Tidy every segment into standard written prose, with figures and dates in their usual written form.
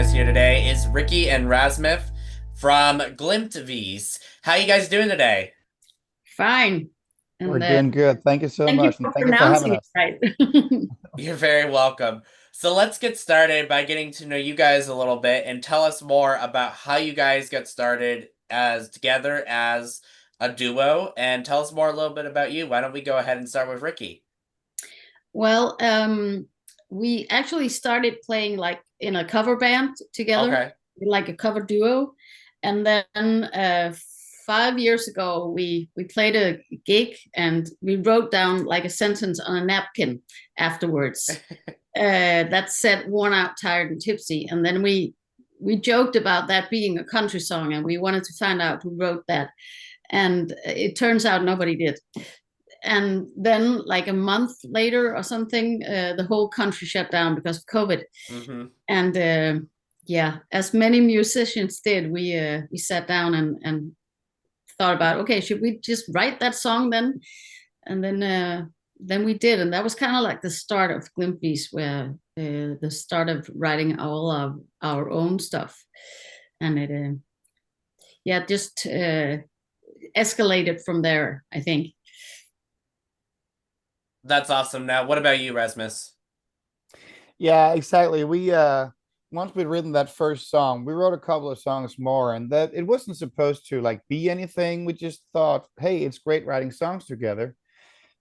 us here today is Ricky and Rasmif from Gilmtvis. How you guys doing today? Fine. We're And doing good. Thank you so thank you much, and for thank you for having pronouncing it us. right. You're very welcome. So let's get started by getting to know you guys a little bit and tell us more about how you guys got started as together as a duo, and tell us more a little bit about you. Why don't we go ahead and start with Ricky? Well, we actually started playing like in a cover band together, Okay. like a cover duo. And then 5 years ago, we played a gig and we wrote down like a sentence on a napkin afterwards that said "worn out, tired, and tipsy." And then we joked about that being a country song, and we wanted to find out who wrote that. And it turns out nobody did. And then like a month later or something, the whole country shut down because of COVID. Mm-hmm. And yeah, as many musicians did, we sat down and thought about, okay, should we just write that song then? And then we did, and that was kind of like the start of Gilmtvis, where the start of writing all of our own stuff. And it yeah, just escalated from there, I think. That's awesome. Now, what about you, Rasmus? Yeah, exactly. We once we'd written that first song, we wrote a couple of songs more, and that it wasn't supposed to like be anything. We just thought, hey, it's great writing songs together.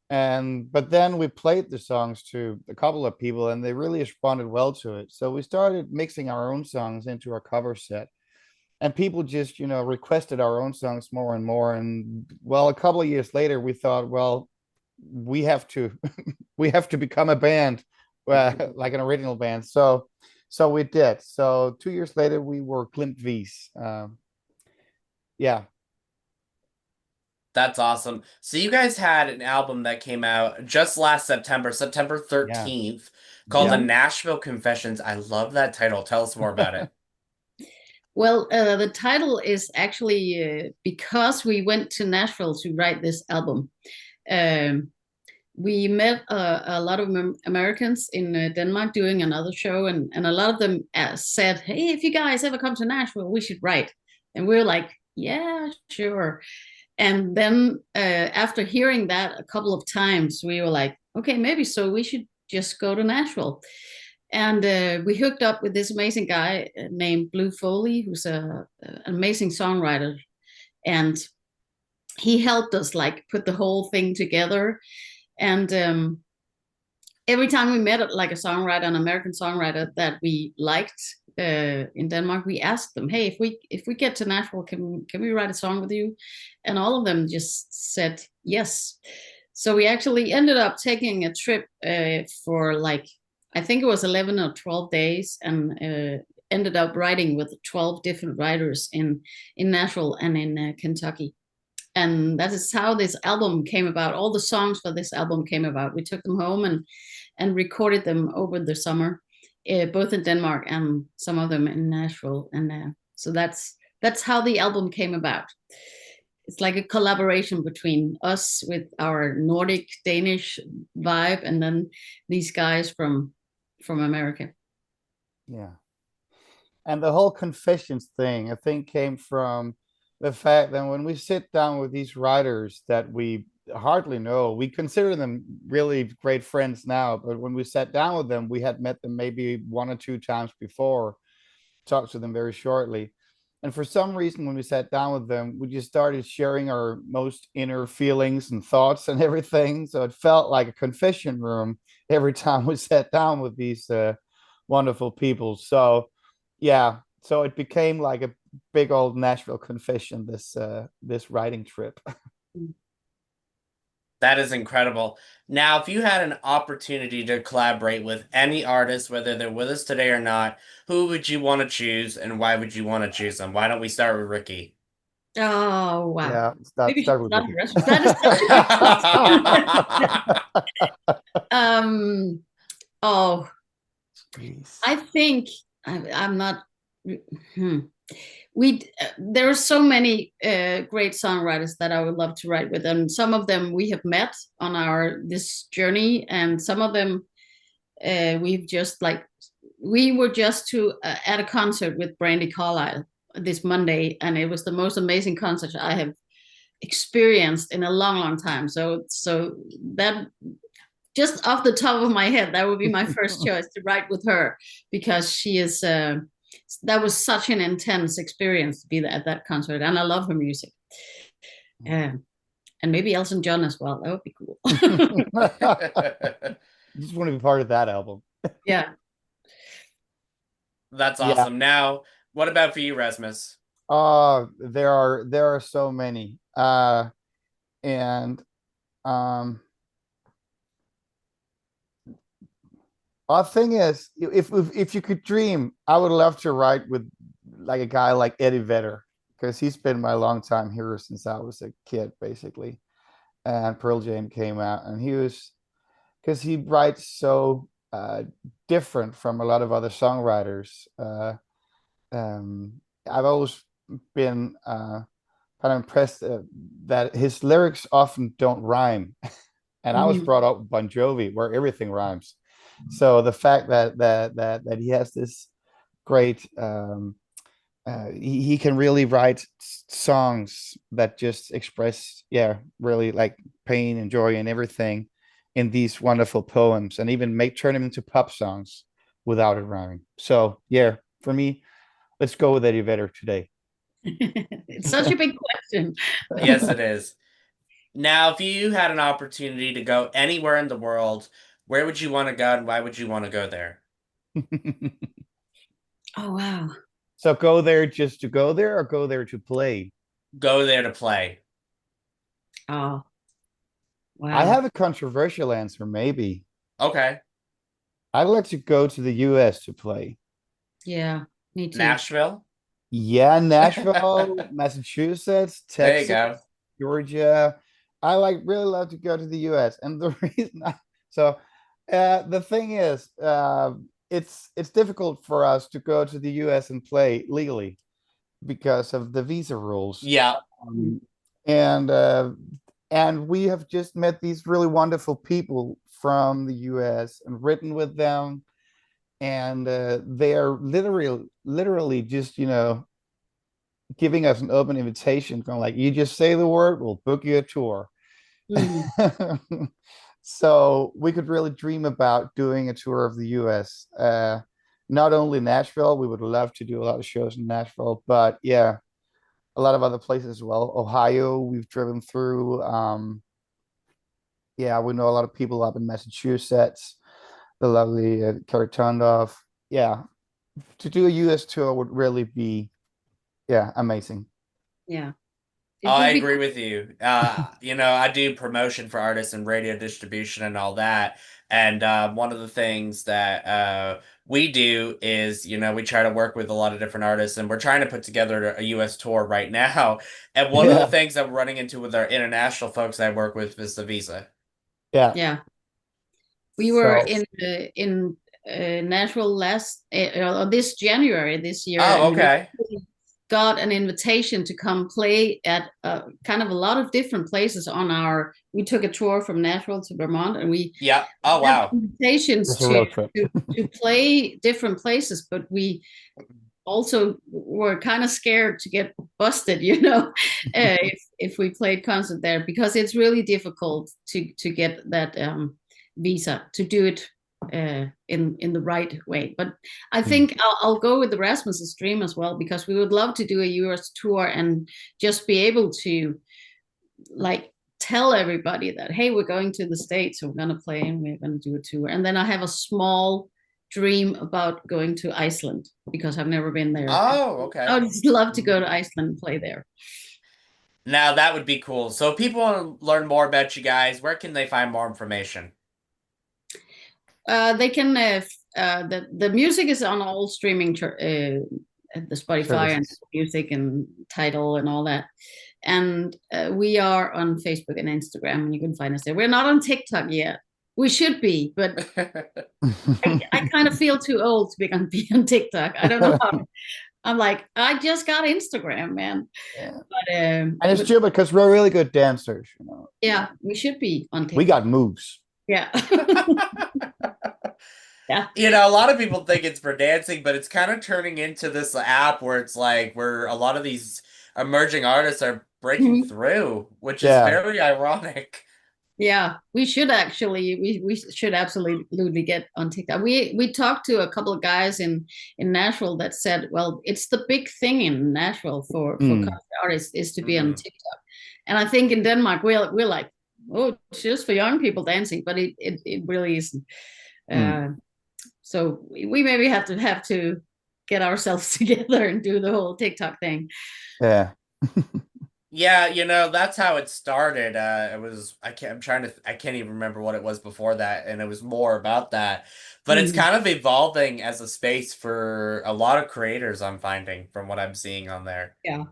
And but then we played the songs to a couple of people, and they really responded well to it. So we started mixing our own songs into our cover set, and people just requested our own songs more and more. And well, a couple of years later, we thought, well, we have to we have to become a band, like an original band. So we did. So 2 years later, we were Gilmtvis. Yeah, That's awesome. So you guys had an album that came out just last September, September yeah, 13th, called The yeah. Mhm. Nashville Confessions. I love that title. Tell us more about it. Well, the title is actually because we went to Nashville to write this album. Um, we met a lot of Americans in Denmark doing another show, and a lot of them said, "Hey, if you guys ever come to Nashville, we should write." And we were like, "Yeah, sure." And then after hearing that a couple of times, we were like, "Okay, maybe so. We should just go to Nashville." And we hooked up with this amazing guy named Blue Foley, who's an amazing songwriter, and he helped us like put the whole thing together. And every time we met like a songwriter, an American songwriter that we liked in Denmark, we asked them, "Hey, if we get to Nashville, can we write a song with you?" And all of them just said yes. So we actually ended up taking a trip for like, I think it was 11 or 12 days, and ended up writing with 12 different writers in Nashville and in Kentucky. And that is how this album came about. All the songs for this album came about. We took them home and recorded them over the summer, both in Denmark and some of them in Nashville. And so that's how the album came about. It's like a collaboration between us with our Nordic Danish vibe, and then these guys from America. Yeah. And the whole confessions thing, I think, came from the fact that when we sit down with these writers that we hardly know, we consider them really great friends now. But when we sat down with them, we had met them maybe one or two times before, talked to them very shortly. And for some reason, when we sat down with them, we just started sharing our most inner feelings and thoughts and everything. So it felt like a confession room every time we sat down with these wonderful people. So yeah, so it became like a big old Nashville confession, this writing trip. That is incredible. Now, if you had an opportunity to collaborate with any artist, whether they're with us today or not, who would you want to choose and why would you want to choose them? Why don't we start with Ricky? Oh wow! Yeah, Maybe start with not Ricky. Russian. That is such a good question. um. Oh, Jeez. I think I'm not. Hmm. There are so many great songwriters that I would love to write with, and some of them we have met on our this journey, and some of them we've just like we were just to at a concert with Brandy Carlisle this Monday, and it was the most amazing concert I have experienced in a long, long time. So that just off the top of my head, that would be my first choice to write with her because she is. That was such an intense experience to be at that concert, and I love her music. And maybe Elton John as well. That would be cool. Just want to be part of that album. Yeah. That's Yeah. awesome. Now, what about for you, Rasmus? There are so many. And our thing is, if you could dream, I would love to write with like a guy like Eddie Vedder because he's been my longtime hero since I was a kid, basically. And Pearl Jam came out, and he was because he writes so different from a lot of other songwriters. I've always been kind of impressed that his lyrics often don't rhyme. And I was Mhm. brought up with Bon Jovi, where everything rhymes. So the fact that he has this great, he can really write songs that just express, yeah, really like pain and joy and everything in these wonderful poems, and even turn them into pop songs without it rhyming. So yeah, for me, let's go with Eddie Vedder today. It's such a big question. Yes, it is. Now, if you had an opportunity to go anywhere in the world, where would you want to go and why would you want to go there? Oh wow. So go there just to go there, or go there to play? Go there to play. Oh I wow. have a controversial answer, maybe. Okay. I'd like to go to the US to play. Yeah, me too. Nashville? Yeah, Nashville, Massachusetts, There you Texas, go. Georgia. I like really love to go to the US. And the reason so the thing is, it's difficult for us to go to the US and play legally because of the visa rules. Yeah. Mm. Um, and we have just met these really wonderful people from the US and written with them, and they are literally just giving us an open invitation, going like, you just say the word, we'll book you a tour. Mhm. So we could really dream about doing a tour of the US. Not only Nashville, we would love to do a lot of shows in Nashville, but yeah, a lot of other places as well. Ohio, we've driven through. Yeah, we know a lot of people up in Massachusetts, the lovely Kerry Tondorf. Yeah, to do a US tour would really be, yeah, amazing. Yeah, Oh, it I would be agree with you. I do promotion for artists and radio distribution and all that. And one of the things that we do is, we try to work with a lot of different artists, and we're trying to put together a US tour right now. And one of the Yeah, things that we're running into with our international folks I work with is the visa. yeah. yeah. We were So, in Nashville last this January this year, Oh, and we okay. got an invitation to come play at kind of a lot of different places on our. We took a tour from Nashville to Vermont, and we Yeah. Oh, had wow. invitations it's a road trip. to play different places, but we also were kind of scared to get busted, if we played concert there because it's really difficult to get that visa to do it in the right way. But I Hmm. think I'll go with the Rasmus's dream as well because we would love to do a US tour and just be able to like tell everybody that hey, we're going to the States, we're going to play and we're going to do a tour. And then I have a small dream about going to Iceland because I've never been there. Oh, I okay. would just love to go to Iceland and play there. Now that would be cool. So if people want to learn more about you guys, where can they find more information? They can the music is on all streaming the Spotify and Services. music and Tidal and all that. And we are on Facebook and Instagram, and you can find us there. We're not on TikTok yet. We should be, but I kind of feel too old to be on TikTok. I don't know how. I'm like, I just got Instagram, man. Yeah. And it's But true because we're really good dancers. yeah, we should be on We TikTok. got moves. Yeah. Yeah. A lot of people think it's for dancing, but it's kind of turning into this app where it's like where a lot of these emerging artists are breaking Mhm. through, which is Yeah. very ironic. Yeah, we should actually we should absolutely get on TikTok. We talked to a couple of guys in Nashville that said, well, it's the big thing in Nashville for Mm. country artists is to be on Hmm. TikTok. And I think in Denmark we're like, oh, it's just for young people dancing, but it really isn't. Mm. Uh, so we maybe have to get ourselves together and do the whole TikTok thing. Yeah. Yeah, that's how it started. It was I can't even remember what it was before that, and it was more about that. But it's Mhm. kind of evolving as a space for a lot of creators, I'm finding from what I'm seeing on there. Yeah.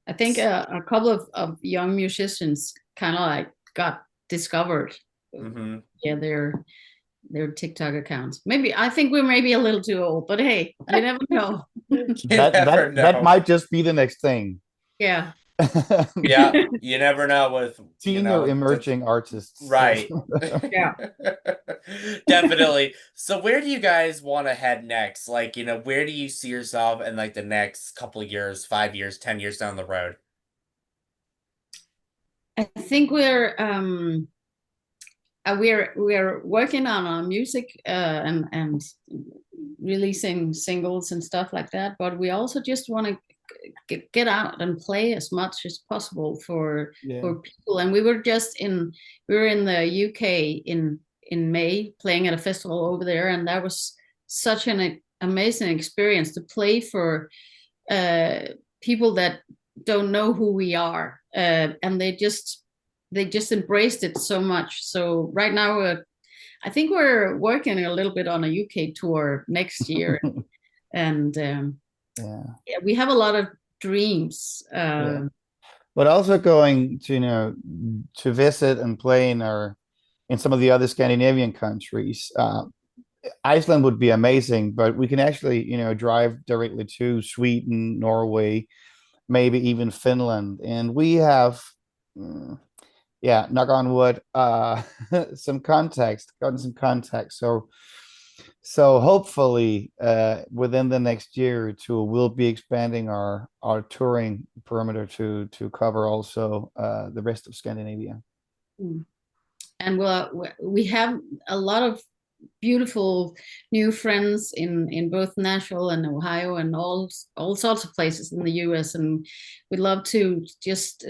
I think a couple of young musicians kind of like got discovered. Hmm. Yeah, their TikTok accounts. Maybe I think we're maybe a little too old, but hey, you never know. You never That know. might just be the next thing. Yeah. Yeah, you never know with, Senior the emerging artists. right. Yeah. Definitely. So where do you guys want to head next? Like, where do you see yourself in like the next couple of years, 5 years, 10 years down the road? I think we're working on our music and releasing singles and stuff like that, but we also just want to get out and play as much as possible Yeah. for people. And we were in the UK in May playing at a festival over there, and that was such an amazing experience to play for uh, people that don't know who we are, and they just embraced it so much. So right now I think we're working a little bit on a UK tour next year, and Yeah. yeah, we have a lot of dreams. Yeah. But also going to, to visit and play in some of the other Scandinavian countries. Iceland would be amazing, but we can actually, drive directly to Sweden, Norway, maybe even Finland. And we have, mm, yeah, knock on wood, gotten some context. So hopefully, within the next year or two, we'll be expanding our touring perimeter to cover also the rest of Scandinavia. Mm. And we have a lot of beautiful new friends in both Nashville and Ohio and all sorts of places in the US, and we'd love to just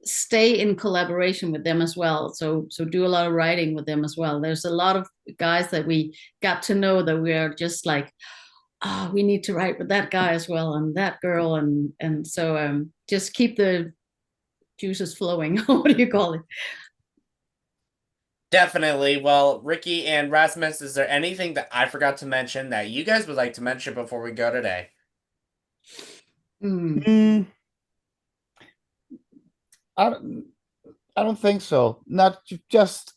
stay in collaboration with them as well. So do a lot of writing with them as well. There's a lot of guys that we got to know that we are just like, oh, we need to write with that guy as well and that girl, and so just keep the juices flowing. What do you call it? Definitely. Well, Ricky and Rasmus, is there anything that I forgot to mention that you guys would like to mention before we go today? Mm. Mm, I don't, I don't think so. Not just,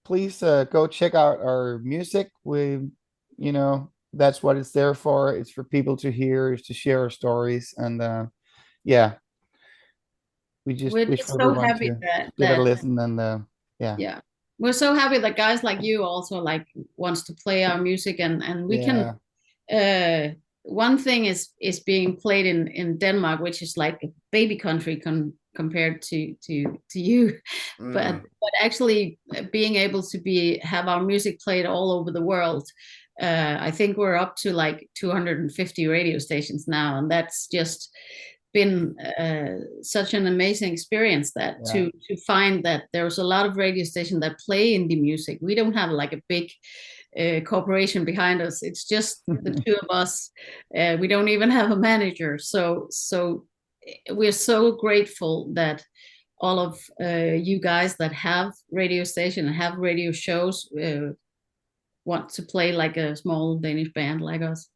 please go check out our music. That's what it's there for. It's for people to hear, is to share our stories. And yeah, we just We're wish just so everyone happy to that give it a that listen. And yeah, yeah, we're so happy that guys like you also like wants to play our music, and we can yeah. uh one thing is being played in Denmark, which is like a baby country compared to you, but Mm. actually being able to be have our music played all over the world. I think we're up to like 250 radio stations now, and that's just been such an amazing experience that Yeah. to find that there's a lot of radio stations that play indie music. We don't have like a big corporation behind us. It's just the two of us. We don't even have a manager. So we're so grateful that all of you guys that have radio station and have radio shows want to play like a small Danish band like us.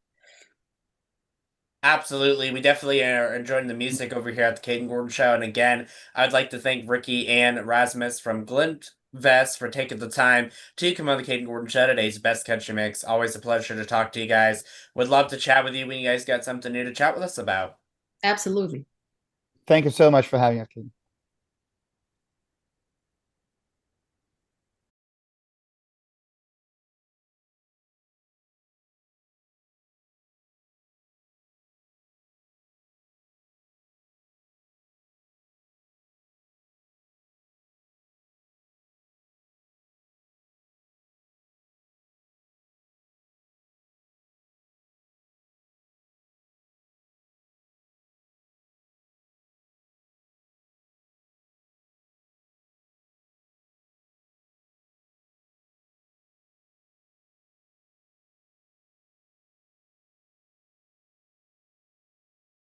Absolutely. We definitely are enjoying the music over here at the Caden Gordon Show. And again, I'd like to thank Ricky and Rasmus from Gilmtvis for taking the time to come on the Caden Gordon Show. Today's best country mix. Always a pleasure to talk to you guys. Would love to chat with you when you guys got something new to chat with us about. Absolutely. Thank you so much for having us, Kim.